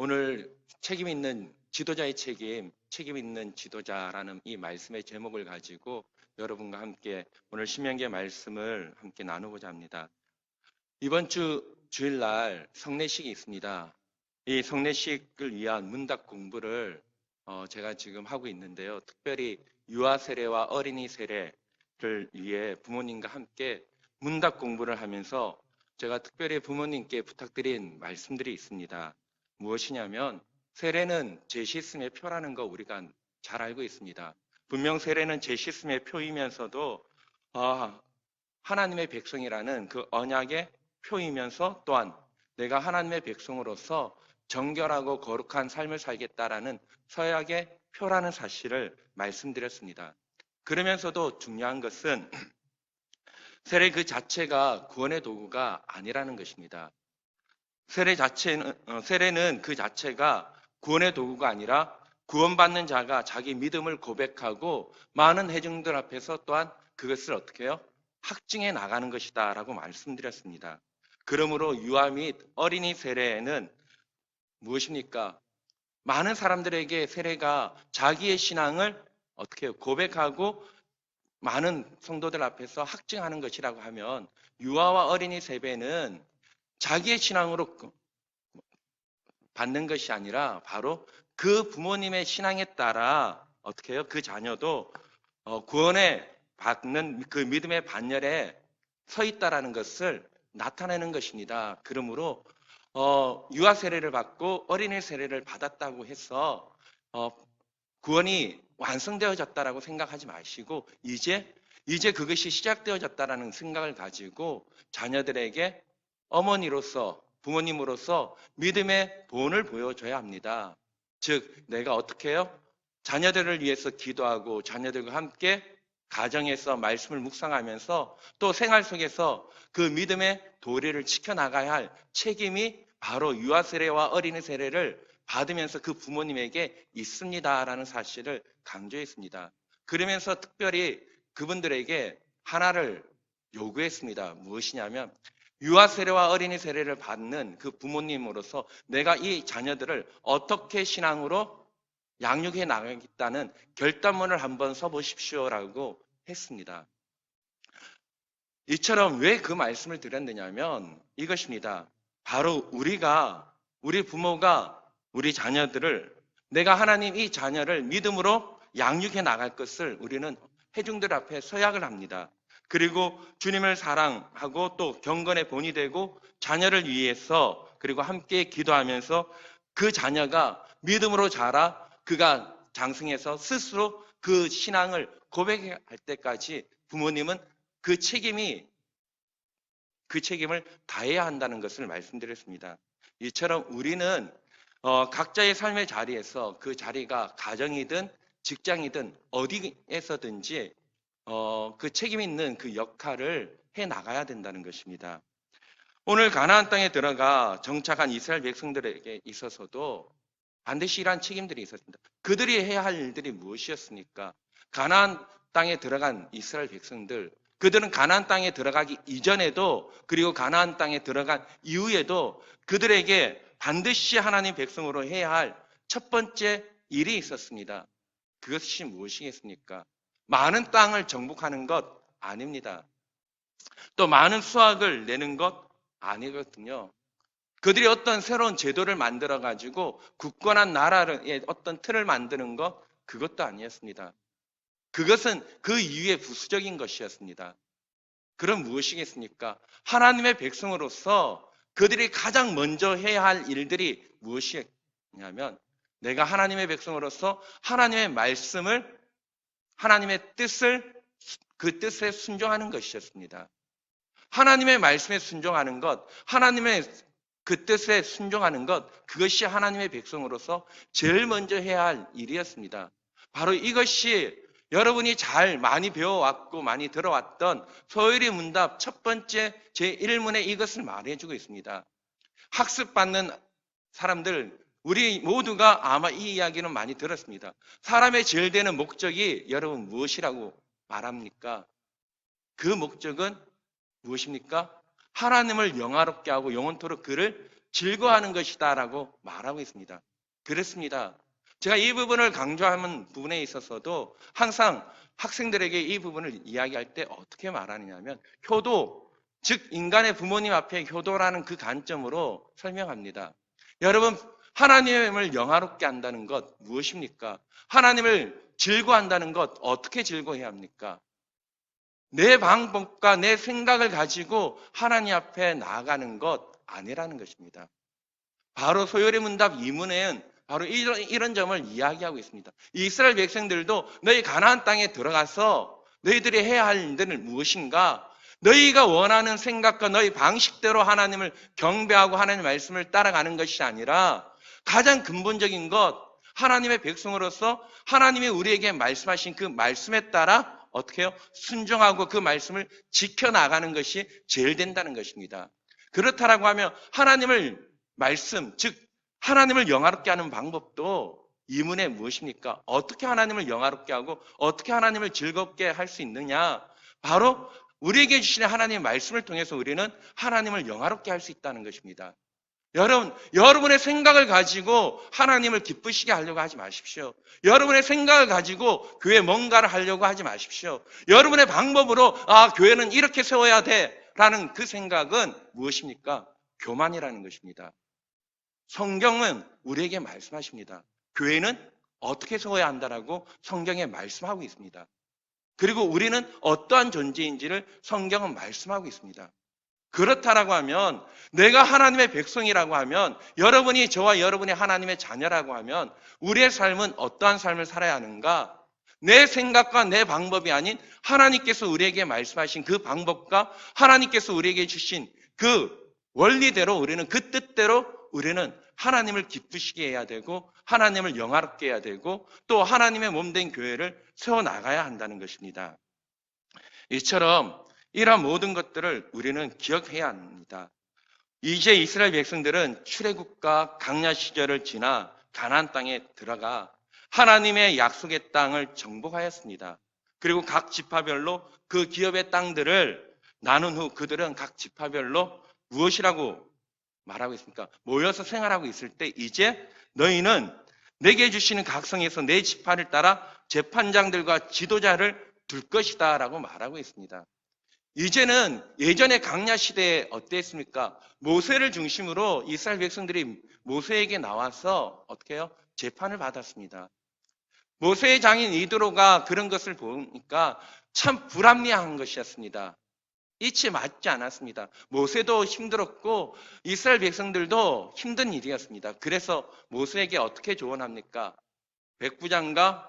오늘 책임 있는 지도자의 책임 있는 지도자라는 이 말씀의 제목을 가지고 여러분과 함께 오늘 신명기의 말씀을 함께 나누고자 합니다. 이번 주 주일날 성례식이 있습니다. 이 성례식을 위한 문답 공부를 제가 지금 하고 있는데요. 특별히 유아 세례와 어린이 세례를 위해 부모님과 함께 문답 공부를 하면서 제가 특별히 부모님께 부탁드린 말씀들이 있습니다. 무엇이냐면 세례는 죄 씻음의 표라는 거 우리가 잘 알고 있습니다. 분명 세례는 죄 씻음의 표이면서도 하나님의 백성이라는 그 언약의 표이면서 또한 내가 하나님의 백성으로서 정결하고 거룩한 삶을 살겠다라는 서약의 표라는 사실을 말씀드렸습니다. 그러면서도 중요한 것은 세례 그 자체가 구원의 도구가 아니라는 것입니다. 세례는 그 자체가 구원의 도구가 아니라 구원받는 자가 자기 믿음을 고백하고 많은 회중들 앞에서 또한 그것을 어떻게 해요? 확증해 나가는 것이다 라고 말씀드렸습니다. 그러므로 유아 및 어린이 세례는 무엇입니까? 많은 사람들에게 세례가 자기의 신앙을 어떻게 해요? 고백하고 많은 성도들 앞에서 확증하는 것이라고 하면 유아와 어린이 세배는 자기의 신앙으로 받는 것이 아니라 바로 그 부모님의 신앙에 따라 어떻게 해요? 그 자녀도 구원에 받는 그 믿음의 반열에 서 있다라는 것을 나타내는 것입니다. 그러므로 유아 세례를 받고 어린이 세례를 받았다고 해서 구원이 완성되어졌다라고 생각하지 마시고 이제 그것이 시작되어졌다라는 생각을 가지고 자녀들에게 어머니로서 부모님으로서 믿음의 본을 보여줘야 합니다. 즉 내가 어떻게 해요? 자녀들을 위해서 기도하고 자녀들과 함께 가정에서 말씀을 묵상하면서 또 생활 속에서 그 믿음의 도리를 지켜나가야 할 책임이 바로 유아 세례와 어린이 세례를 받으면서 그 부모님에게 있습니다라는 사실을 강조했습니다. 그러면서 특별히 그분들에게 하나를 요구했습니다. 무엇이냐면 유아 세례와 어린이 세례를 받는 그 부모님으로서 내가 이 자녀들을 어떻게 신앙으로 양육해 나가겠다는 결단문을 한번 써보십시오라고 했습니다. 이처럼 왜 그 말씀을 드렸느냐면 이것입니다. 바로 우리 부모가 우리 자녀들을 내가 하나님 이 자녀를 믿음으로 양육해 나갈 것을 우리는 회중들 앞에 서약을 합니다. 그리고 주님을 사랑하고 또 경건의 본이 되고 자녀를 위해서 그리고 함께 기도하면서 그 자녀가 믿음으로 자라 그가 장성해서 스스로 그 신앙을 고백할 때까지 부모님은 그 책임을 다해야 한다는 것을 말씀드렸습니다. 이처럼 우리는 각자의 삶의 자리에서 그 자리가 가정이든 직장이든 어디에서든지 그 책임 있는 그 역할을 해 나가야 된다는 것입니다. 오늘 가나안 땅에 들어가 정착한 이스라엘 백성들에게 있어서도 반드시 이러한 책임들이 있었습니다. 그들이 해야 할 일들이 무엇이었습니까? 가나안 땅에 들어간 이스라엘 백성들, 그들은 가나안 땅에 들어가기 이전에도 그리고 가나안 땅에 들어간 이후에도 그들에게 반드시 하나님 백성으로 해야 할 첫 번째 일이 있었습니다. 그것이 무엇이겠습니까? 많은 땅을 정복하는 것 아닙니다. 또 많은 수확을 내는 것 아니거든요. 그들이 어떤 새로운 제도를 만들어 가지고 굳건한 나라의 어떤 틀을 만드는 것 그것도 아니었습니다. 그것은 그 이후의 부수적인 것이었습니다. 그럼 무엇이겠습니까? 하나님의 백성으로서 그들이 가장 먼저 해야 할 일들이 무엇이냐면 내가 하나님의 백성으로서 하나님의 말씀을 하나님의 뜻을 그 뜻에 순종하는 것이었습니다. 하나님의 말씀에 순종하는 것, 하나님의 그 뜻에 순종하는 것, 그것이 하나님의 백성으로서 제일 먼저 해야 할 일이었습니다. 바로 이것이 여러분이 잘 많이 배워왔고 많이 들어왔던 소요리 문답 첫 번째 제1문에 이것을 말해주고 있습니다. 학습받는 사람들, 우리 모두가 아마 이 이야기는 많이 들었습니다. 사람의 제일 되는 목적이 여러분 무엇이라고 말합니까? 그 목적은 무엇입니까? 하나님을 영화롭게 하고 영원토록 그를 즐거워하는 것이다라고 말하고 있습니다. 그렇습니다. 제가 이 부분을 강조하는 부분에 있어서도 항상 학생들에게 이 부분을 이야기할 때 어떻게 말하느냐면 효도, 즉 인간의 부모님 앞에 효도라는 그 관점으로 설명합니다. 여러분, 하나님을 영화롭게 한다는 것 무엇입니까? 하나님을 즐거워한다는 것 어떻게 즐거워해야 합니까? 내 방법과 내 생각을 가지고 하나님 앞에 나아가는 것 아니라는 것입니다. 바로 소요리 문답 2문에는 바로 이런 점을 이야기하고 있습니다. 이스라엘 백성들도 너희 가나안 땅에 들어가서 너희들이 해야 할 일들은 무엇인가? 너희가 원하는 생각과 너희 방식대로 하나님을 경배하고 하나님의 말씀을 따라가는 것이 아니라 가장 근본적인 것, 하나님의 백성으로서 하나님이 우리에게 말씀하신 그 말씀에 따라 어떻게 해요? 순종하고 그 말씀을 지켜나가는 것이 제일 된다는 것입니다. 그렇다라고 하면 하나님을 말씀, 즉 하나님을 영화롭게 하는 방법도 이문에 무엇입니까? 어떻게 하나님을 영화롭게 하고 어떻게 하나님을 즐겁게 할 수 있느냐? 바로 우리에게 주시는 하나님의 말씀을 통해서 우리는 하나님을 영화롭게 할 수 있다는 것입니다. 여러분의 생각을 가지고 하나님을 기쁘시게 하려고 하지 마십시오. 여러분의 생각을 가지고 교회 뭔가를 하려고 하지 마십시오. 여러분의 방법으로 교회는 이렇게 세워야 돼 라는 그 생각은 무엇입니까? 교만이라는 것입니다. 성경은 우리에게 말씀하십니다. 교회는 어떻게 세워야 한다라고 성경에 말씀하고 있습니다. 그리고 우리는 어떠한 존재인지를 성경은 말씀하고 있습니다. 그렇다라고 하면 내가 하나님의 백성이라고 하면 여러분이 저와 여러분이 하나님의 자녀라고 하면 우리의 삶은 어떠한 삶을 살아야 하는가? 내 생각과 내 방법이 아닌 하나님께서 우리에게 말씀하신 그 방법과 하나님께서 우리에게 주신 그 원리대로 우리는 그 뜻대로 우리는 하나님을 기쁘시게 해야 되고 하나님을 영화롭게 해야 되고 또 하나님의 몸된 교회를 세워나가야 한다는 것입니다. 이처럼 이러한 모든 것들을 우리는 기억해야 합니다. 이제 이스라엘 백성들은 출애굽과 광야 시절을 지나 가나안 땅에 들어가 하나님의 약속의 땅을 정복하였습니다. 그리고 각 지파별로 그 기업의 땅들을 나눈 후 그들은 각 지파별로 무엇이라고 말하고 있습니까? 모여서 생활하고 있을 때 이제 너희는 내게 주시는 각 성에서 내 지파를 따라 재판장들과 지도자를 둘 것이다 라고 말하고 있습니다. 이제는 예전의 광야 시대에 어땠습니까? 모세를 중심으로 이스라엘 백성들이 모세에게 나와서 어떻게 해요? 재판을 받았습니다. 모세의 장인 이드로가 그런 것을 보니까 참 불합리한 것이었습니다. 이치 맞지 않았습니다. 모세도 힘들었고 이스라엘 백성들도 힘든 일이었습니다. 그래서 모세에게 어떻게 조언합니까? 백부장과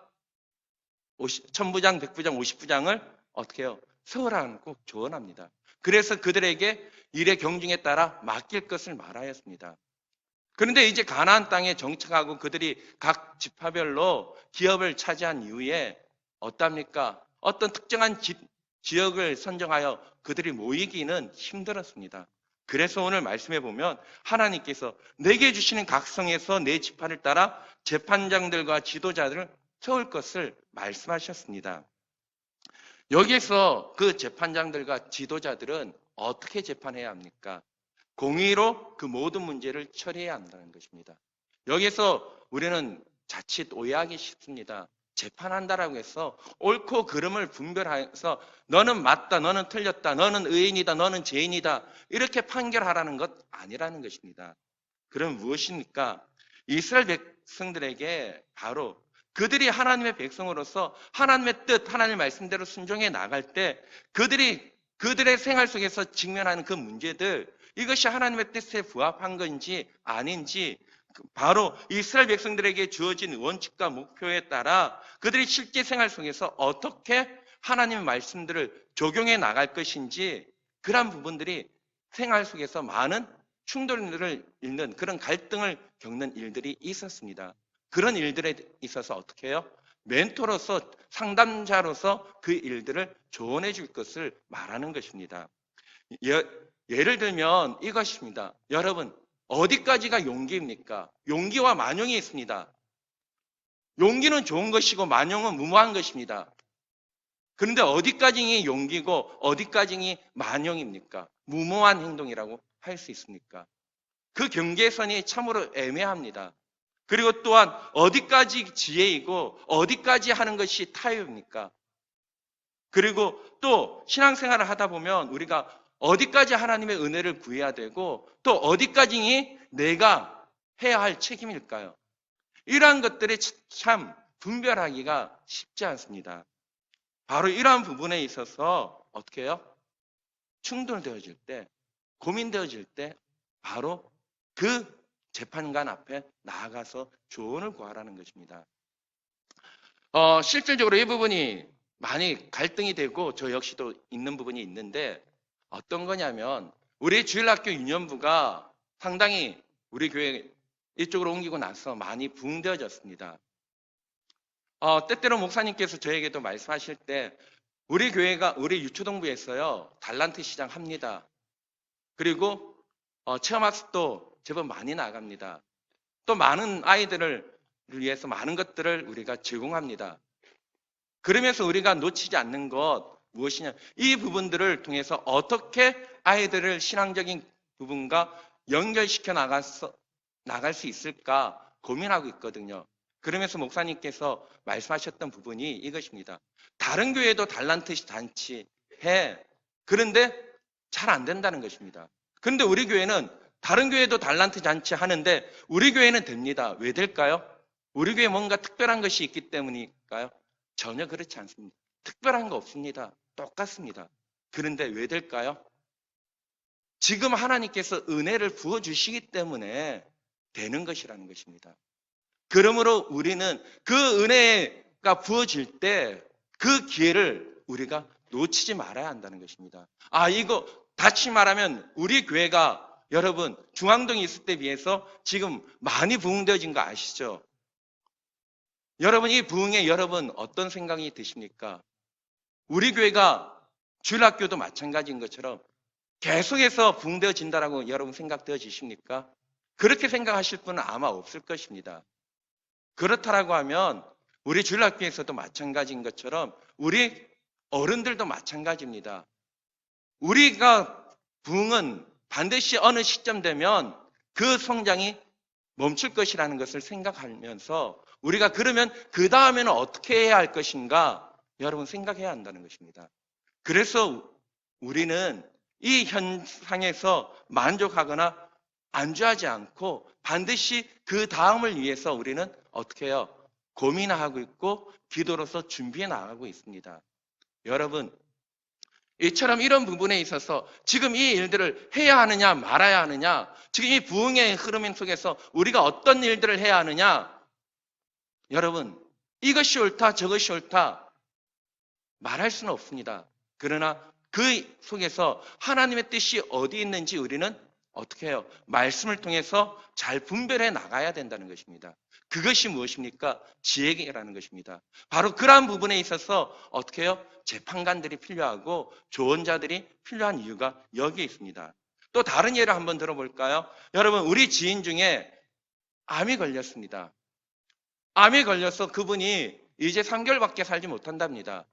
천부장, 백부장, 50부장을 어떻게 해요? 세우라는 꼭 조언합니다. 그래서 그들에게 일의 경중에 따라 맡길 것을 말하였습니다. 그런데 이제 가나안 땅에 정착하고 그들이 각 지파별로 기업을 차지한 이후에 어떻습니까? 어떤 특정한 지역을 선정하여 그들이 모이기는 힘들었습니다. 그래서 오늘 말씀해 보면 하나님께서 내게 주시는 각 성에서 내 지파를 따라 재판장들과 지도자들을 세울 것을 말씀하셨습니다. 여기에서 그 재판장들과 지도자들은 어떻게 재판해야 합니까? 공의로 그 모든 문제를 처리해야 한다는 것입니다. 여기에서 우리는 자칫 오해하기 쉽습니다. 재판한다라고 해서 옳고 그름을 분별해서 너는 맞다, 너는 틀렸다, 너는 의인이다, 너는 죄인이다 이렇게 판결하라는 것 아니라는 것입니다. 그럼 무엇입니까? 이스라엘 백성들에게 바로 그들이 하나님의 백성으로서 하나님의 뜻, 하나님의 말씀대로 순종해 나갈 때 그들의 생활 속에서 직면하는 그 문제들 이것이 하나님의 뜻에 부합한 건지 아닌지 바로 이스라엘 백성들에게 주어진 원칙과 목표에 따라 그들이 실제 생활 속에서 어떻게 하나님의 말씀들을 적용해 나갈 것인지 그런 부분들이 생활 속에서 많은 충돌을 잃는 그런 갈등을 겪는 일들이 있었습니다. 그런 일들에 있어서 어떻게 해요? 멘토로서 상담자로서 그 일들을 조언해 줄 것을 말하는 것입니다. 예를 들면 이것입니다. 여러분 어디까지가 용기입니까? 용기와 만용이 있습니다. 용기는 좋은 것이고 만용은 무모한 것입니다. 그런데 어디까지가 용기고 어디까지가 만용입니까? 무모한 행동이라고 할 수 있습니까? 그 경계선이 참으로 애매합니다. 그리고 또한 어디까지 지혜이고 어디까지 하는 것이 타협입니까? 그리고 또 신앙생활을 하다 보면 우리가 어디까지 하나님의 은혜를 구해야 되고 또 어디까지 내가 해야 할 책임일까요? 이러한 것들이 참 분별하기가 쉽지 않습니다. 바로 이러한 부분에 있어서 어떻게 해요? 충돌되어질 때, 고민되어질 때 바로 그 재판관 앞에 나아가서 조언을 구하라는 것입니다. 실질적으로 이 부분이 많이 갈등이 되고 저 역시도 있는 부분이 있는데 어떤 거냐면 우리 주일학교 유년부가 상당히 우리 교회 이쪽으로 옮기고 나서 많이 부흥되어졌습니다. 때때로 목사님께서 저에게도 말씀하실 때 우리 교회가 우리 유초동부에서요 달란트 시장 합니다. 그리고 체험학습도 제법 많이 나갑니다. 또 많은 아이들을 위해서 많은 것들을 우리가 제공합니다. 그러면서 우리가 놓치지 않는 것 무엇이냐? 이 부분들을 통해서 어떻게 아이들을 신앙적인 부분과 연결시켜 나갈 수 있을까 고민하고 있거든요. 그러면서 목사님께서 말씀하셨던 부분이 이것입니다. 다른 교회도 달란트 잔치 해. 그런데 잘 안 된다는 것입니다. 그런데 우리 교회는 다른 교회도 달란트 잔치 하는데 우리 교회는 됩니다. 왜 될까요? 우리 교회에 뭔가 특별한 것이 있기 때문일까요? 전혀 그렇지 않습니다. 특별한 거 없습니다. 똑같습니다. 그런데 왜 될까요? 지금 하나님께서 은혜를 부어주시기 때문에 되는 것이라는 것입니다. 그러므로 우리는 그 은혜가 부어질 때 그 기회를 우리가 놓치지 말아야 한다는 것입니다. 이거 다시 말하면 우리 교회가 여러분 중앙동에 있을 때 비해서 지금 많이 부흥되어진 거 아시죠? 여러분 이 부흥에 여러분 어떤 생각이 드십니까? 우리 교회가 주일학교도 마찬가지인 것처럼 계속해서 부흥되어진다라고 여러분 생각되어지십니까? 그렇게 생각하실 분은 아마 없을 것입니다. 그렇다라고 하면 우리 주일학교에서도 마찬가지인 것처럼 우리 어른들도 마찬가지입니다. 우리가 부흥은 반드시 어느 시점 되면 그 성장이 멈출 것이라는 것을 생각하면서 우리가 그러면 그 다음에는 어떻게 해야 할 것인가 여러분 생각해야 한다는 것입니다. 그래서 우리는 이 현상에서 만족하거나 안주하지 않고 반드시 그 다음을 위해서 우리는 어떻게 해요? 고민하고 있고 기도로서 준비해 나가고 있습니다. 여러분 이처럼 이런 부분에 있어서 지금 이 일들을 해야 하느냐 말아야 하느냐 지금 이 부흥의 흐름 속에서 우리가 어떤 일들을 해야 하느냐 여러분 이것이 옳다 저것이 옳다 말할 수는 없습니다. 그러나 그 속에서 하나님의 뜻이 어디 있는지 우리는 어떻게 해요? 말씀을 통해서 잘 분별해 나가야 된다는 것입니다. 그것이 무엇입니까? 지혜라는 것입니다. 바로 그러한 부분에 있어서 어떻게 해요? 재판관들이 필요하고 조언자들이 필요한 이유가 여기에 있습니다. 또 다른 예를 한번 들어볼까요? 여러분 우리 지인 중에 암이 걸렸습니다. 암이 걸려서 그분이 이제 3개월밖에 살지 못한답니다.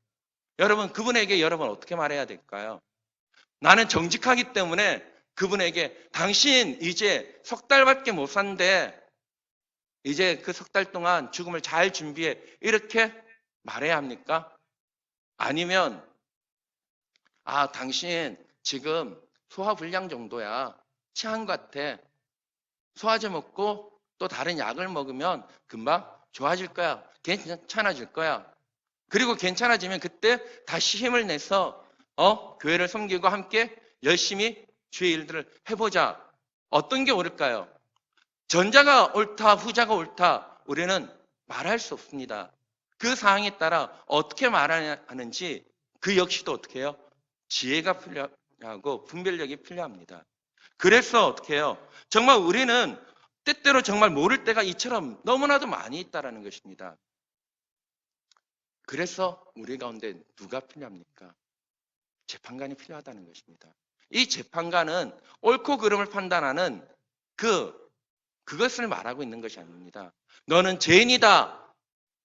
여러분 그분에게 여러분 어떻게 말해야 될까요? 나는 정직하기 때문에 그분에게 당신 이제 석 달밖에 못 산대. 이제 그 석 달 동안 죽음을 잘 준비해. 이렇게 말해야 합니까? 아니면 당신 지금 소화불량 정도야. 취한 것 같아. 소화제 먹고 또 다른 약을 먹으면 금방 좋아질 거야. 괜찮아질 거야. 그리고 괜찮아지면 그때 다시 힘을 내서 교회를 섬기고 함께 열심히 주의 일들을 해보자. 어떤 게 옳을까요? 전자가 옳다, 후자가 옳다. 우리는 말할 수 없습니다. 그 상황에 따라 어떻게 말하는지 그 역시도 어떻게 해요? 지혜가 필요하고 분별력이 필요합니다. 그래서 어떻게 해요? 정말 우리는 때때로 정말 모를 때가 이처럼 너무나도 많이 있다는 것입니다. 그래서 우리 가운데 누가 필요합니까? 재판관이 필요하다는 것입니다. 이 재판관은 옳고 그름을 판단하는 그것을 말하고 있는 것이 아닙니다. 너는 죄인이다.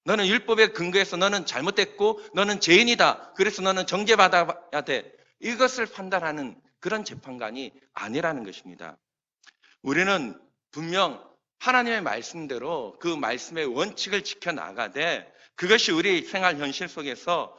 너는 율법에 근거해서 너는 잘못됐고 너는 죄인이다. 그래서 너는 정죄받아야 돼. 이것을 판단하는 그런 재판관이 아니라는 것입니다. 우리는 분명 하나님의 말씀대로 그 말씀의 원칙을 지켜나가되 그것이 우리 생활 현실 속에서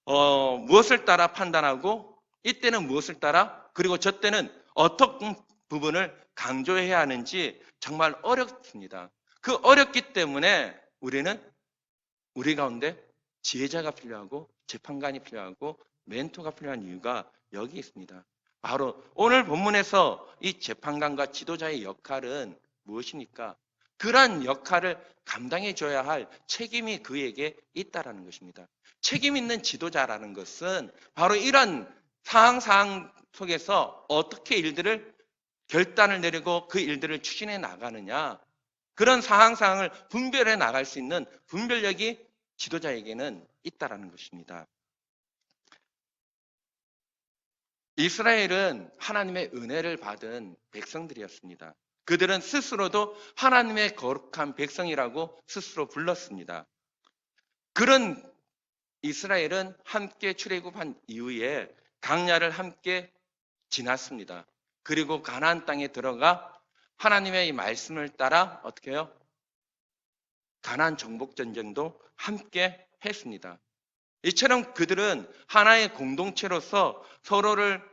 무엇을 따라 판단하고 이때는 무엇을 따라 그리고 저 때는 어떤 부분을 강조해야 하는지 정말 어렵습니다. 그 어렵기 때문에 우리 가운데 지혜자가 필요하고 재판관이 필요하고 멘토가 필요한 이유가 여기 있습니다. 바로 오늘 본문에서 이 재판관과 지도자의 역할은 무엇입니까? 그러한 역할을 감당해 줘야 할 책임이 그에게 있다라는 것입니다. 책임 있는 지도자라는 것은 바로 이런 상황 속에서 어떻게 일들을 결단을 내리고 그 일들을 추진해 나가느냐, 그런 상황을 분별해 나갈 수 있는 분별력이 지도자에게는 있다라는 것입니다. 이스라엘은 하나님의 은혜를 받은 백성들이었습니다. 그들은 스스로도 하나님의 거룩한 백성이라고 스스로 불렀습니다. 그런 이스라엘은 함께 출애굽한 이후에 광야를 함께 지났습니다. 그리고 가나안 땅에 들어가 하나님의 이 말씀을 따라 어떻게 해요? 가나안 정복 전쟁도 함께 했습니다. 이처럼 그들은 하나의 공동체로서 서로를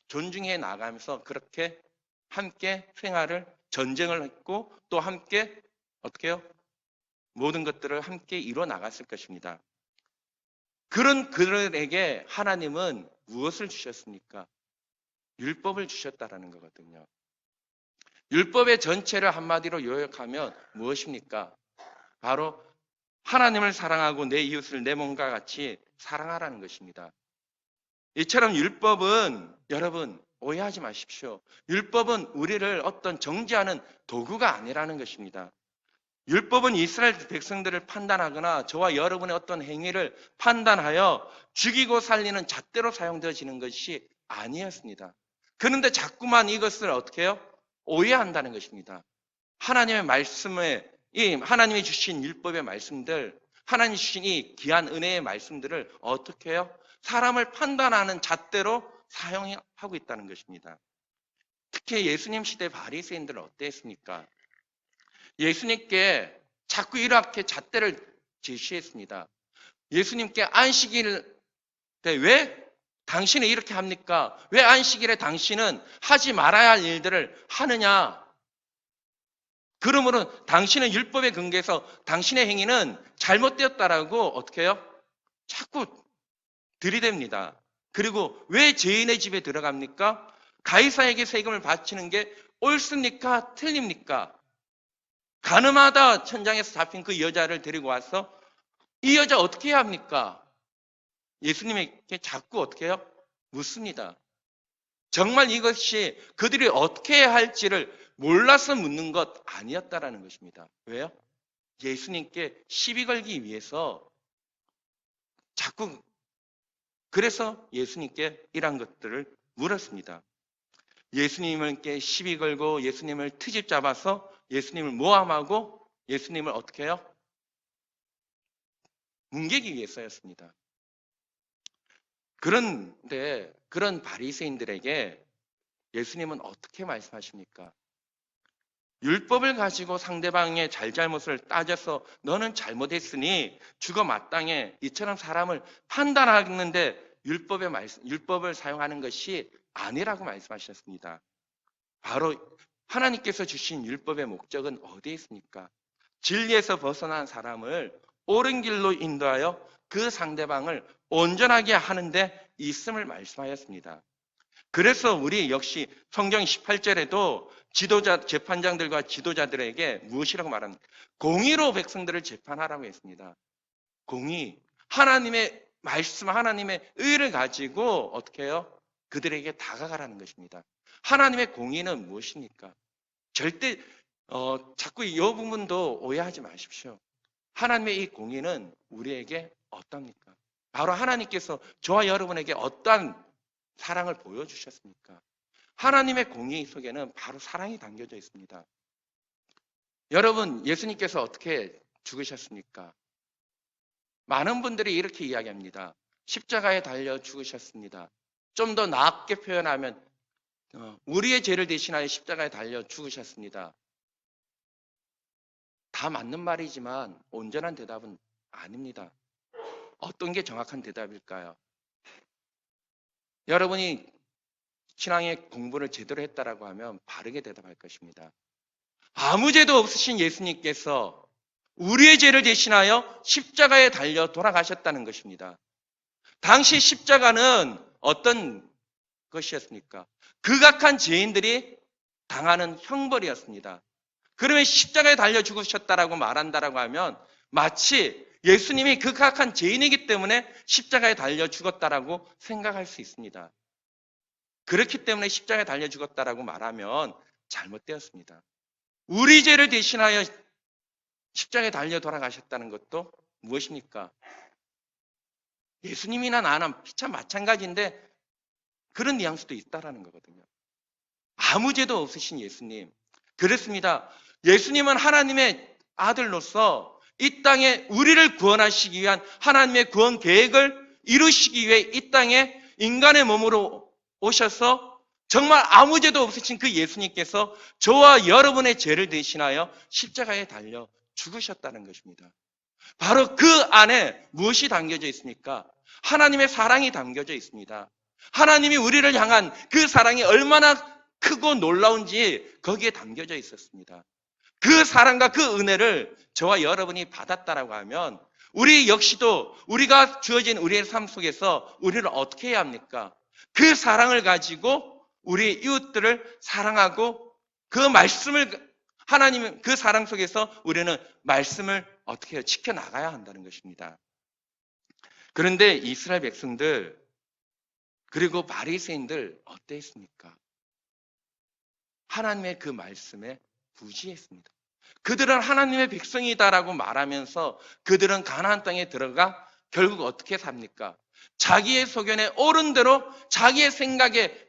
존중해 나가면서 그렇게 함께 전쟁을 했고 또 함께 어떻게 해요? 모든 것들을 함께 이뤄 나갔을 것입니다. 그런 그들에게 하나님은 무엇을 주셨습니까? 율법을 주셨다라는 거거든요. 율법의 전체를 한마디로 요약하면 무엇입니까? 바로 하나님을 사랑하고 내 이웃을 내 몸과 같이 사랑하라는 것입니다. 이처럼 율법은 여러분 오해하지 마십시오. 율법은 우리를 어떤 정죄하는 도구가 아니라는 것입니다. 율법은 이스라엘 백성들을 판단하거나 저와 여러분의 어떤 행위를 판단하여 죽이고 살리는 잣대로 사용되어지는 것이 아니었습니다. 그런데 자꾸만 이것을 어떻게 해요? 오해한다는 것입니다. 하나님의 말씀에 하나님이 주신 율법의 말씀들, 하나님이 주신 이 귀한 은혜의 말씀들을 어떻게 해요? 사람을 판단하는 잣대로 사용하고 있다는 것입니다. 특히 예수님 시대 바리새인들은 어땠습니까? 예수님께 자꾸 이렇게 잣대를 제시했습니다. 예수님께 안식일 때 왜 당신은 이렇게 합니까? 왜 안식일에 당신은 하지 말아야 할 일들을 하느냐? 그러므로 당신은 율법에 근거해서 당신의 행위는 잘못되었다라고 어떻게 해요? 자꾸 들이댑니다. 그리고 왜 죄인의 집에 들어갑니까? 가이사에게 세금을 바치는 게 옳습니까? 틀립니까? 가늠하다 천장에서 잡힌 그 여자를 데리고 와서 이 여자 어떻게 해야 합니까? 예수님에게 자꾸 어떻게 해요? 묻습니다. 정말 이것이 그들이 어떻게 해야 할지를 몰라서 묻는 것 아니었다라는 것입니다. 왜요? 예수님께 시비 걸기 위해서 자꾸 그래서 예수님께 이러한 것들을 물었습니다. 예수님께 시비 걸고 예수님을 트집 잡아서 예수님을 모함하고 예수님을 어떻게 해요? 뭉개기 위해서였습니다. 그런데 그런 바리새인들에게 예수님은 어떻게 말씀하십니까? 율법을 가지고 상대방의 잘잘못을 따져서 너는 잘못했으니 죽어 마땅해 이처럼 사람을 판단하는데 율법을 사용하는 것이 아니라고 말씀하셨습니다. 바로 하나님께서 주신 율법의 목적은 어디에 있습니까? 진리에서 벗어난 사람을 옳은 길로 인도하여 그 상대방을 온전하게 하는데 있음을 말씀하였습니다. 그래서 우리 역시 성경 18절에도 재판장들과 지도자들에게 무엇이라고 말합니까? 공의로 백성들을 재판하라고 했습니다. 공의. 하나님의 말씀, 하나님의 의를 가지고 어떻게 해요? 그들에게 다가가라는 것입니다. 하나님의 공의는 무엇입니까? 절대 자꾸 이 부분도 오해하지 마십시오. 하나님의 이 공의는 우리에게 어떻습니까? 바로 하나님께서 저와 여러분에게 어떠한 사랑을 보여주셨습니까? 하나님의 공의 속에는 바로 사랑이 담겨져 있습니다. 여러분, 예수님께서 어떻게 죽으셨습니까? 많은 분들이 이렇게 이야기합니다. 십자가에 달려 죽으셨습니다. 좀 더 나게 표현하면 우리의 죄를 대신하여 십자가에 달려 죽으셨습니다. 다 맞는 말이지만 온전한 대답은 아닙니다. 어떤 게 정확한 대답일까요? 여러분이 신앙의 공부를 제대로 했다라고 하면 바르게 대답할 것입니다. 아무 죄도 없으신 예수님께서 우리의 죄를 대신하여 십자가에 달려 돌아가셨다는 것입니다. 당시 십자가는 어떤 것이었습니까? 극악한 죄인들이 당하는 형벌이었습니다. 그러면 십자가에 달려 죽으셨다라고 말한다라고 하면 마치 예수님이 극악한 죄인이기 때문에 십자가에 달려 죽었다라고 생각할 수 있습니다. 그렇기 때문에 십자가에 달려 죽었다라고 말하면 잘못되었습니다. 우리 죄를 대신하여 십자가에 달려 돌아가셨다는 것도 무엇입니까? 예수님이나 나나 피차 마찬가지인데 그런 뉘앙스도 있다라는 거거든요. 아무 죄도 없으신 예수님. 그렇습니다. 예수님은 하나님의 아들로서 이 땅에 우리를 구원하시기 위한 하나님의 구원 계획을 이루시기 위해 이 땅에 인간의 몸으로 오셔서 정말 아무 죄도 없으신 그 예수님께서 저와 여러분의 죄를 대신하여 십자가에 달려 죽으셨다는 것입니다. 바로 그 안에 무엇이 담겨져 있습니까? 하나님의 사랑이 담겨져 있습니다. 하나님이 우리를 향한 그 사랑이 얼마나 크고 놀라운지 거기에 담겨져 있었습니다. 그 사랑과 그 은혜를 저와 여러분이 받았다라고 하면 우리 역시도 우리가 주어진 우리의 삶 속에서 우리를 어떻게 해야 합니까? 그 사랑을 가지고 우리 이웃들을 사랑하고 그 말씀을 하나님 그 사랑 속에서 우리는 말씀을 어떻게 해요? 지켜나가야 한다는 것입니다. 그런데 이스라엘 백성들 그리고 바리새인들 어땠습니까? 하나님의 그 말씀에 부지했습니다. 그들은 하나님의 백성이다라고 말하면서 그들은 가나안 땅에 들어가 결국 어떻게 삽니까? 자기의 소견에 옳은 대로 자기의 생각에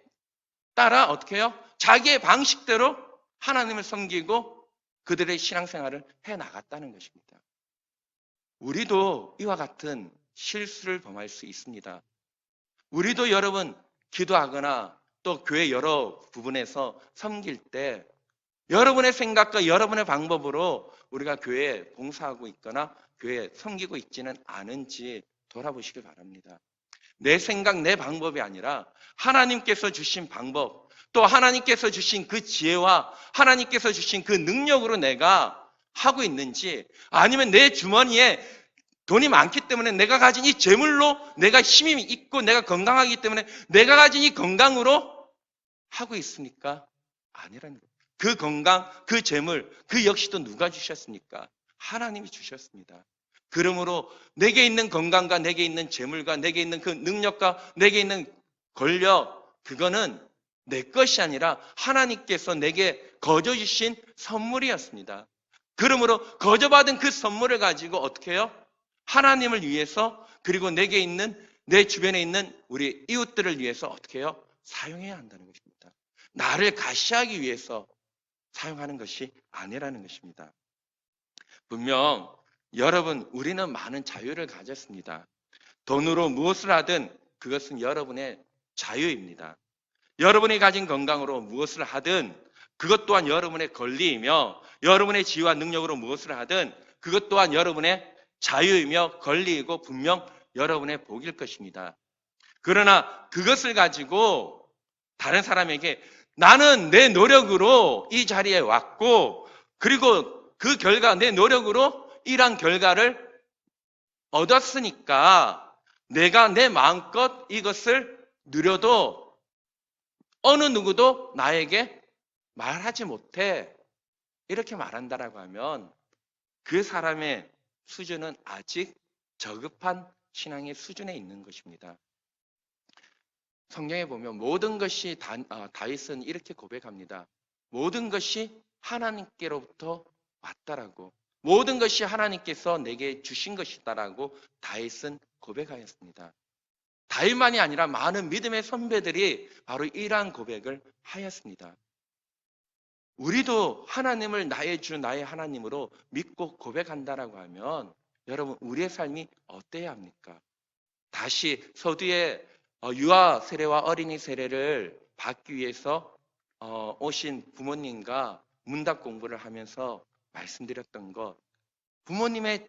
따라 어떻게 해요? 자기의 방식대로 하나님을 섬기고 그들의 신앙생활을 해나갔다는 것입니다. 우리도 이와 같은 실수를 범할 수 있습니다. 우리도 여러분 기도하거나 또 교회 여러 부분에서 섬길 때 여러분의 생각과 여러분의 방법으로 우리가 교회에 봉사하고 있거나 교회에 섬기고 있지는 않은지 돌아보시길 바랍니다. 내 생각, 내 방법이 아니라 하나님께서 주신 방법, 또 하나님께서 주신 그 지혜와 하나님께서 주신 그 능력으로 내가 하고 있는지, 아니면 내 주머니에 돈이 많기 때문에 내가 가진 이 재물로 내가 힘이 있고 내가 건강하기 때문에 내가 가진 이 건강으로 하고 있습니까? 아니라는 거예요. 그 건강, 그 재물, 그 역시도 누가 주셨습니까? 하나님이 주셨습니다. 그러므로 내게 있는 건강과 내게 있는 재물과 내게 있는 그 능력과 내게 있는 권력, 그거는 내 것이 아니라 하나님께서 내게 거저 주신 선물이었습니다. 그러므로 거저 받은 그 선물을 가지고 어떻게 해요? 하나님을 위해서 그리고 내게 있는 내 주변에 있는 우리 이웃들을 위해서 어떻게 해요? 사용해야 한다는 것입니다. 나를 가시하기 위해서 사용하는 것이 아니라는 것입니다. 분명 여러분 우리는 많은 자유를 가졌습니다. 돈으로 무엇을 하든 그것은 여러분의 자유입니다. 여러분이 가진 건강으로 무엇을 하든 그것 또한 여러분의 권리이며 여러분의 지혜와 능력으로 무엇을 하든 그것 또한 여러분의 자유이며 권리이고 분명 여러분의 복일 것입니다. 그러나 그것을 가지고 다른 사람에게 나는 내 노력으로 이 자리에 왔고 그리고 그 결과 내 노력으로 이러한 결과를 얻었으니까 내가 내 마음껏 이것을 누려도 어느 누구도 나에게 말하지 못해 이렇게 말한다라고 하면 그 사람의 수준은 아직 저급한 신앙의 수준에 있는 것입니다. 성경에 보면 모든 것이 다윗은 이렇게 고백합니다. 모든 것이 하나님께로부터 왔다라고 모든 것이 하나님께서 내게 주신 것이다라고 다윗은 고백하였습니다. 다윗만이 아니라 많은 믿음의 선배들이 바로 이러한 고백을 하였습니다. 우리도 하나님을 나의 주 나의 하나님으로 믿고 고백한다라고 하면 여러분 우리의 삶이 어때야 합니까? 다시 서두에 유아 세례와 어린이 세례를 받기 위해서 오신 부모님과 문답 공부를 하면서 말씀드렸던 것, 부모님의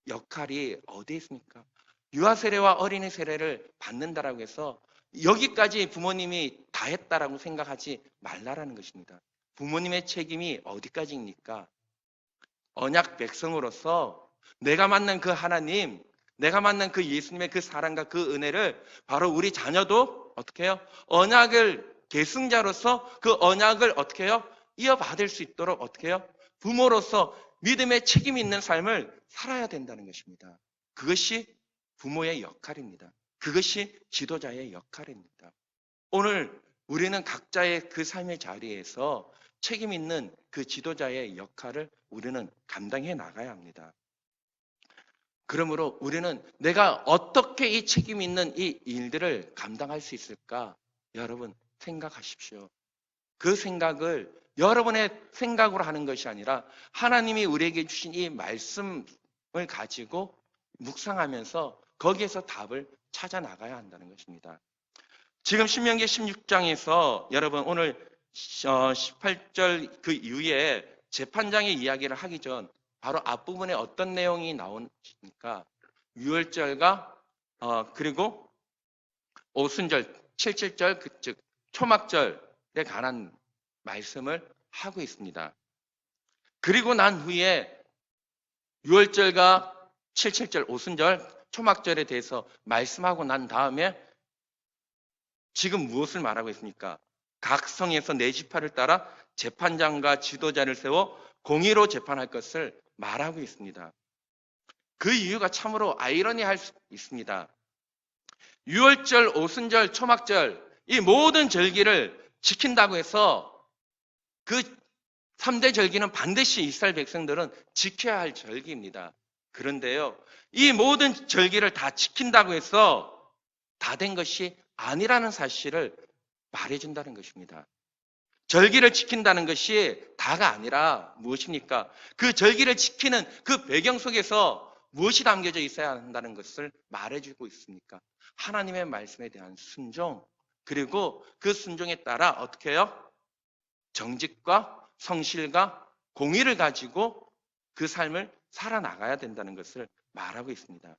역할이 어디에 있습니까? 유아 세례와 어린이 세례를 받는다라고 해서 여기까지 부모님이 다 했다라고 생각하지 말라라는 것입니다. 부모님의 책임이 어디까지입니까? 언약 백성으로서 내가 만난 그 하나님, 내가 만난 그 예수님의 그 사랑과 그 은혜를 바로 우리 자녀도 어떻게 해요? 언약을 계승자로서 그 언약을 어떻게 해요? 이어받을 수 있도록 어떻게 해요? 부모로서 믿음의 책임 있는 삶을 살아야 된다는 것입니다. 그것이 부모의 역할입니다. 그것이 지도자의 역할입니다. 오늘 우리는 각자의 그 삶의 자리에서 책임 있는 그 지도자의 역할을 우리는 감당해 나가야 합니다. 그러므로 우리는 내가 어떻게 이 책임 있는 이 일들을 감당할 수 있을까? 여러분 생각하십시오. 그 생각을 여러분의 생각으로 하는 것이 아니라 하나님이 우리에게 주신 이 말씀을 가지고 묵상하면서 거기에서 답을 찾아 나가야 한다는 것입니다. 지금 신명기 16장에서 여러분 오늘 18절 그 이후에 재판장의 이야기를 하기 전 바로 앞부분에 어떤 내용이 나오니까 유월절과 그리고 오순절, 칠칠절, 즉 초막절에 관한 말씀을 하고 있습니다. 그리고 난 후에 유월절과 칠칠절, 오순절, 초막절에 대해서 말씀하고 난 다음에 지금 무엇을 말하고 있습니까? 각 성에서 네 지파를 따라 재판장과 지도자를 세워 공의로 재판할 것을 말하고 있습니다. 그 이유가 참으로 아이러니할 수 있습니다. 유월절, 오순절, 초막절 이 모든 절기를 지킨다고 해서 그 3대 절기는 반드시 이스라엘 백성들은 지켜야 할 절기입니다. 그런데요, 이 모든 절기를 다 지킨다고 해서 다 된 것이 아니라는 사실을 말해준다는 것입니다. 절기를 지킨다는 것이 다가 아니라 무엇입니까? 그 절기를 지키는 그 배경 속에서 무엇이 담겨져 있어야 한다는 것을 말해주고 있습니까? 하나님의 말씀에 대한 순종, 그리고 그 순종에 따라 어떻게 해요? 정직과 성실과 공의를 가지고 그 삶을 살아나가야 된다는 것을 말하고 있습니다.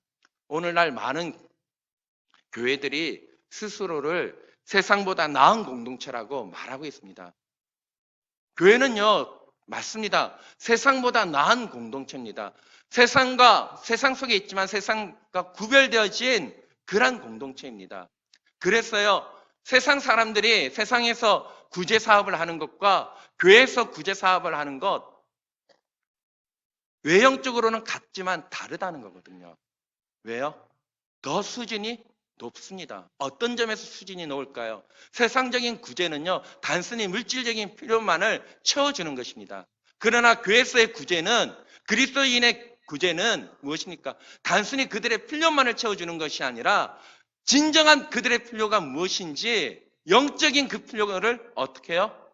오늘날 많은 교회들이 스스로를 세상보다 나은 공동체라고 말하고 있습니다. 교회는요, 맞습니다. 세상보다 나은 공동체입니다. 세상 속에 있지만 세상과 구별되어진 그러한 공동체입니다. 그래서요, 세상 사람들이 세상에서 구제 사업을 하는 것과 교회에서 구제 사업을 하는 것, 외형적으로는 같지만 다르다는 거거든요. 왜요? 더 수준이 높습니다. 어떤 점에서 수준이 높을까요? 세상적인 구제는요, 단순히 물질적인 필요만을 채워주는 것입니다. 그러나 교회에서의 구제는, 그리스도인의 구제는 무엇입니까? 단순히 그들의 필요만을 채워주는 것이 아니라 진정한 그들의 필요가 무엇인지 영적인 그 필요를 어떻게 해요?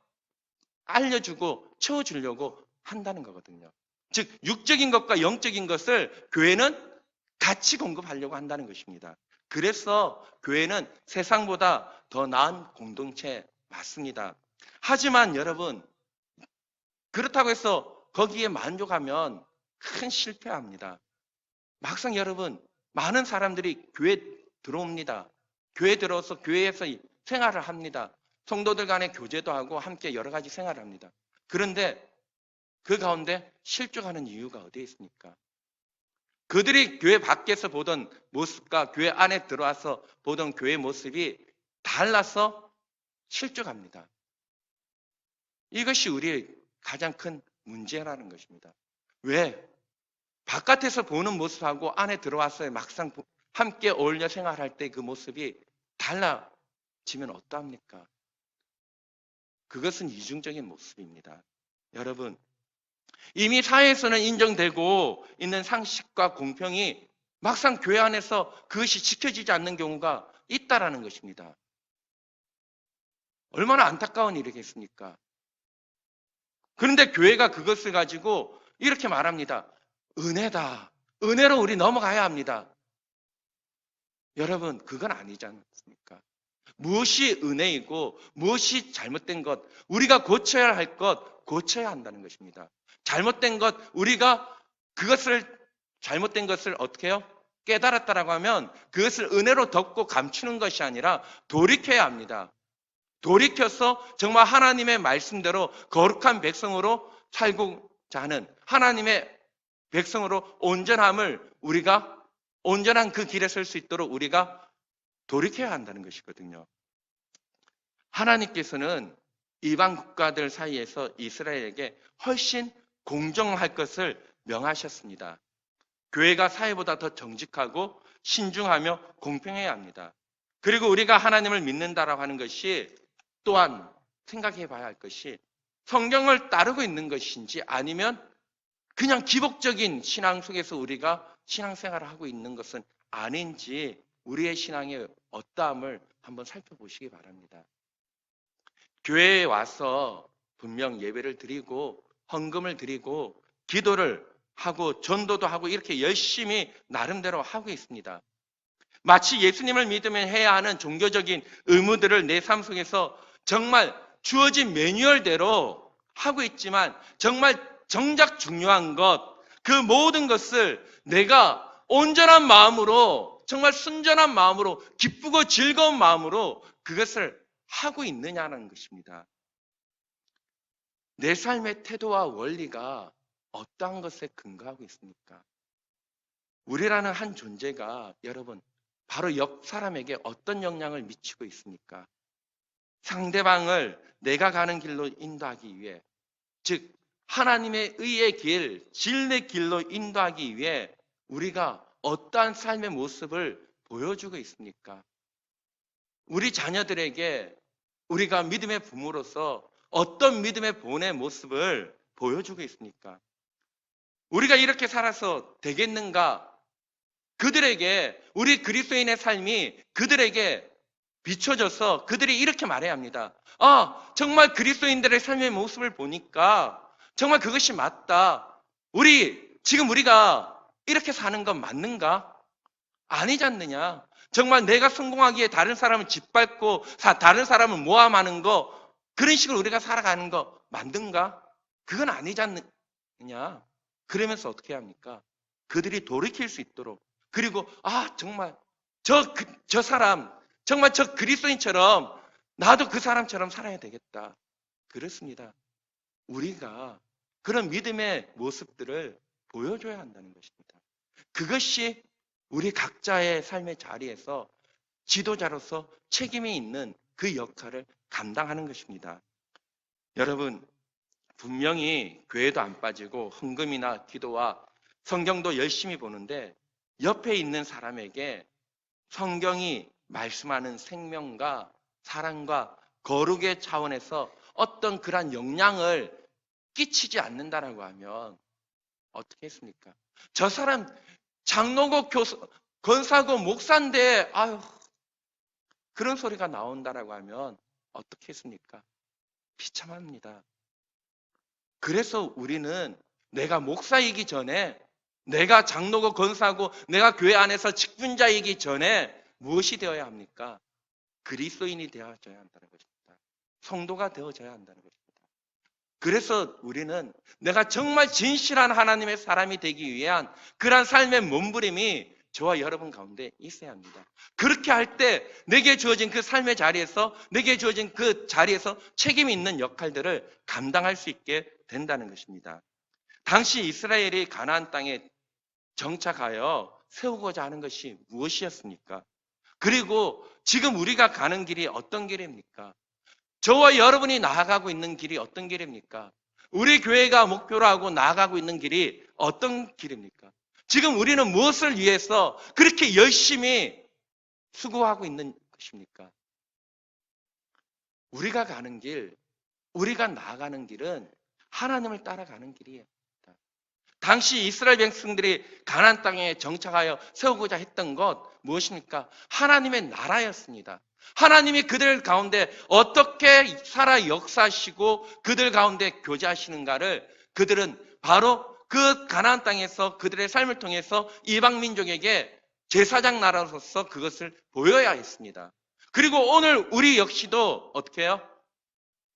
알려주고 채워주려고 한다는 거거든요. 즉 육적인 것과 영적인 것을 교회는 같이 공급하려고 한다는 것입니다. 그래서 교회는 세상보다 더 나은 공동체 맞습니다. 하지만 여러분, 그렇다고 해서 거기에 만족하면 큰 실패합니다. 막상 여러분, 많은 사람들이 교회 들어옵니다. 교회 들어와서 교회에서 생활을 합니다. 성도들 간에 교제도 하고 함께 여러 가지 생활을 합니다. 그런데 그 가운데 실족하는 이유가 어디에 있습니까? 그들이 교회 밖에서 보던 모습과 교회 안에 들어와서 보던 교회 모습이 달라서 실족합니다. 이것이 우리의 가장 큰 문제라는 것입니다. 왜? 바깥에서 보는 모습하고 안에 들어와서 막상 함께 어울려 생활할 때 그 모습이 달라지면 어떠합니까? 그것은 이중적인 모습입니다. 여러분, 이미 사회에서는 인정되고 있는 상식과 공평이 막상 교회 안에서 그것이 지켜지지 않는 경우가 있다라는 것입니다. 얼마나 안타까운 일이겠습니까? 그런데 교회가 그것을 가지고 이렇게 말합니다. 은혜다. 은혜로 우리 넘어가야 합니다. 여러분, 그건 아니지 않습니까? 무엇이 은혜이고 무엇이 잘못된 것, 우리가 고쳐야 할 것, 고쳐야 한다는 것입니다. 잘못된 것, 우리가 그것을 잘못된 것을 어떻게 해요? 깨달았다라고 하면 그것을 은혜로 덮고 감추는 것이 아니라 돌이켜야 합니다. 돌이켜서 정말 하나님의 말씀대로 거룩한 백성으로 살고자 하는 하나님의 백성으로 우리가 온전한 그 길에 설 수 있도록 우리가 돌이켜야 한다는 것이거든요. 하나님께서는 이방 국가들 사이에서 이스라엘에게 훨씬 공정할 것을 명하셨습니다. 교회가 사회보다 더 정직하고 신중하며 공평해야 합니다. 그리고 우리가 하나님을 믿는다라고 하는 것이 또한 생각해 봐야 할 것이 성경을 따르고 있는 것인지 아니면 그냥 기복적인 신앙 속에서 우리가 신앙생활을 하고 있는 것은 아닌지 우리의 신앙의 어떠함을 한번 살펴보시기 바랍니다. 교회에 와서 분명 예배를 드리고 헌금을 드리고 기도를 하고 전도도 하고 이렇게 열심히 나름대로 하고 있습니다. 마치 예수님을 믿으면 해야 하는 종교적인 의무들을 내 삶 속에서 정말 주어진 매뉴얼대로 하고 있지만 정말 정작 중요한 것, 그 모든 것을 내가 온전한 마음으로 정말 순전한 마음으로 기쁘고 즐거운 마음으로 그것을 하고 있느냐는 것입니다. 내 삶의 태도와 원리가 어떠한 것에 근거하고 있습니까? 우리라는 한 존재가 여러분 바로 옆 사람에게 어떤 영향을 미치고 있습니까? 상대방을 내가 가는 길로 인도하기 위해, 즉 하나님의 의의 길, 진리의 길로 인도하기 위해 우리가 어떠한 삶의 모습을 보여주고 있습니까? 우리 자녀들에게 우리가 믿음의 부모로서 어떤 믿음의 본의 모습을 보여주고 있습니까? 우리가 이렇게 살아서 되겠는가? 그들에게 우리 그리스도인의 삶이 그들에게 비춰져서 그들이 이렇게 말해야 합니다. 정말 그리스도인들의 삶의 모습을 보니까 정말 그것이 맞다. 지금 우리가 이렇게 사는 건 맞는가? 아니지 않느냐? 정말 내가 성공하기에 다른 사람을 짓밟고 다른 사람을 모함하는 거, 그런 식으로 우리가 살아가는 거 맞는가? 그건 아니지 않느냐? 그러면서 어떻게 합니까? 그들이 돌이킬 수 있도록, 그리고 정말 저 사람 정말 저 그리스도인처럼 나도 그 사람처럼 살아야 되겠다. 그렇습니다. 우리가 그런 믿음의 모습들을 보여줘야 한다는 것입니다. 그것이 우리 각자의 삶의 자리에서 지도자로서 책임이 있는 그 역할을 감당하는 것입니다. 여러분, 분명히 교회도 안 빠지고 헌금이나 기도와 성경도 열심히 보는데 옆에 있는 사람에게 성경이 말씀하는 생명과 사랑과 거룩의 차원에서 어떤 그러한 영향을 끼치지 않는다라고 하면 어떻게 했습니까? 저 사람 장로고 권사고 목사인데 그런 소리가 나온다라고 하면 어떻게 했습니까? 비참합니다. 그래서 우리는 내가 목사이기 전에, 내가 장로고 권사고 내가 교회 안에서 직분자이기 전에 무엇이 되어야 합니까? 그리스도인이 되어져야 한다는 것입니다. 성도가 되어져야 한다는 것입니다. 그래서 우리는 내가 정말 진실한 하나님의 사람이 되기 위한 그러한 삶의 몸부림이 저와 여러분 가운데 있어야 합니다. 그렇게 할 때 내게 주어진 그 삶의 자리에서, 내게 주어진 그 자리에서 책임이 있는 역할들을 감당할 수 있게 된다는 것입니다. 당시 이스라엘이 가나안 땅에 정착하여 세우고자 하는 것이 무엇이었습니까? 그리고 지금 우리가 가는 길이 어떤 길입니까? 저와 여러분이 나아가고 있는 길이 어떤 길입니까? 우리 교회가 목표로 하고 나아가고 있는 길이 어떤 길입니까? 지금 우리는 무엇을 위해서 그렇게 열심히 수고하고 있는 것입니까? 우리가 가는 길, 우리가 나아가는 길은 하나님을 따라가는 길이에요. 당시 이스라엘 백성들이 가나안 땅에 정착하여 세우고자 했던 것 무엇입니까? 하나님의 나라였습니다. 하나님이 그들 가운데 어떻게 살아 역사하시고 그들 가운데 교제하시는가를 그들은 바로 그 가나안 땅에서 그들의 삶을 통해서 이방 민족에게 제사장 나라로서 그것을 보여야 했습니다. 그리고 오늘 우리 역시도 어떻게 해요?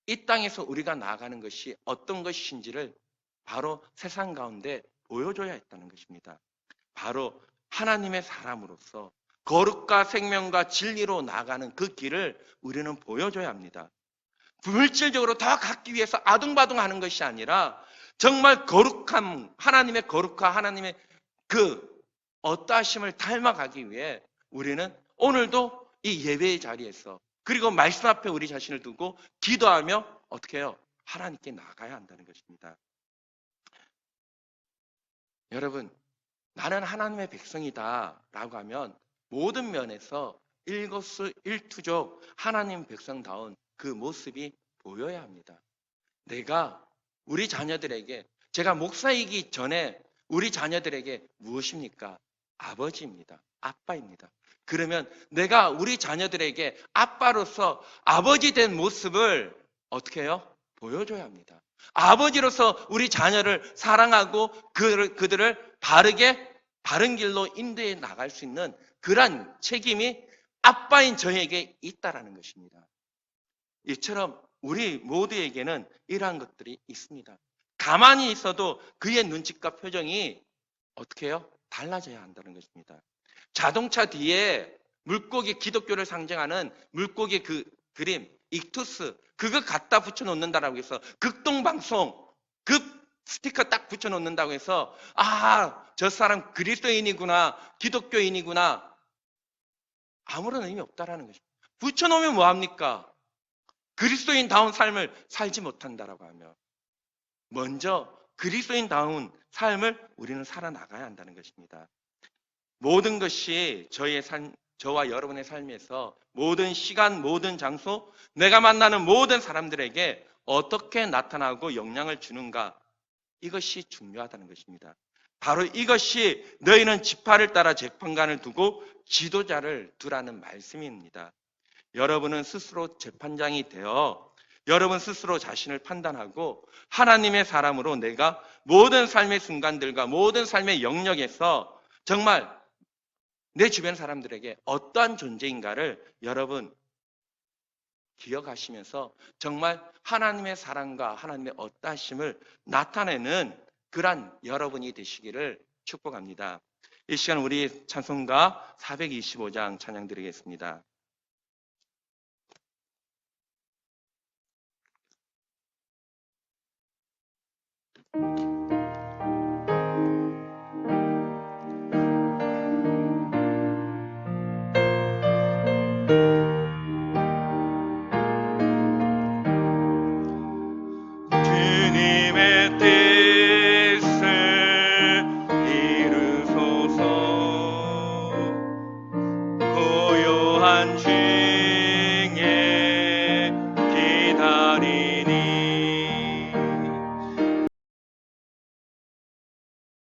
이 땅에서 우리가 나아가는 것이 어떤 것인지를 바로 세상 가운데 보여줘야 했다는 것입니다. 바로 하나님의 사람으로서 거룩과 생명과 진리로 나아가는 그 길을 우리는 보여줘야 합니다. 물질적으로 더 갖기 위해서 아둥바둥하는 것이 아니라 정말 거룩함, 하나님의 거룩과 하나님의 그 어떠하심을 닮아가기 위해 우리는 오늘도 이 예배의 자리에서 그리고 말씀 앞에 우리 자신을 두고 기도하며 어떻게 해요? 하나님께 나가야 한다는 것입니다. 여러분, 나는 하나님의 백성이다 라고 하면 모든 면에서 일거수일투족 하나님 백성다운 그 모습이 보여야 합니다. 내가 우리 자녀들에게, 제가 목사이기 전에 우리 자녀들에게 무엇입니까? 아버지입니다. 아빠입니다. 그러면 내가 우리 자녀들에게 아빠로서 아버지 된 모습을 어떻게 해요? 보여줘야 합니다. 아버지로서 우리 자녀를 사랑하고 그들을 바른 길로 인도해 나갈 수 있는 그러한 책임이 아빠인 저에게 있다라는 것입니다. 이처럼 우리 모두에게는 이러한 것들이 있습니다. 가만히 있어도 그의 눈빛과 표정이 어떻게 해요? 달라져야 한다는 것입니다. 자동차 뒤에 물고기, 기독교를 상징하는 물고기 그 그림, 익투스, 그거 갖다 붙여놓는다라고 해서 극동방송, 그 스티커 딱 붙여놓는다고 해서 저 사람 그리스도인이구나, 기독교인이구나, 아무런 의미 없다라는 것입니다. 붙여놓으면 뭐합니까? 그리스도인다운 삶을 살지 못한다라고 하며 먼저 그리스도인다운 삶을 우리는 살아나가야 한다는 것입니다. 모든 것이 저와 여러분의 삶에서 모든 시간, 모든 장소, 내가 만나는 모든 사람들에게 어떻게 나타나고 영향을 주는가, 이것이 중요하다는 것입니다. 바로 이것이 너희는 지파를 따라 재판관을 두고 지도자를 두라는 말씀입니다. 여러분은 스스로 재판장이 되어 여러분 스스로 자신을 판단하고 하나님의 사람으로 내가 모든 삶의 순간들과 모든 삶의 영역에서 정말 내 주변 사람들에게 어떠한 존재인가를 여러분 기억하시면서 정말 하나님의 사랑과 하나님의 어떠하심을 나타내는 그러한 여러분이 되시기를 축복합니다. 이 시간 우리 찬송가 425장 찬양 드리겠습니다. 주님의 뜻을 이루소서. 고요한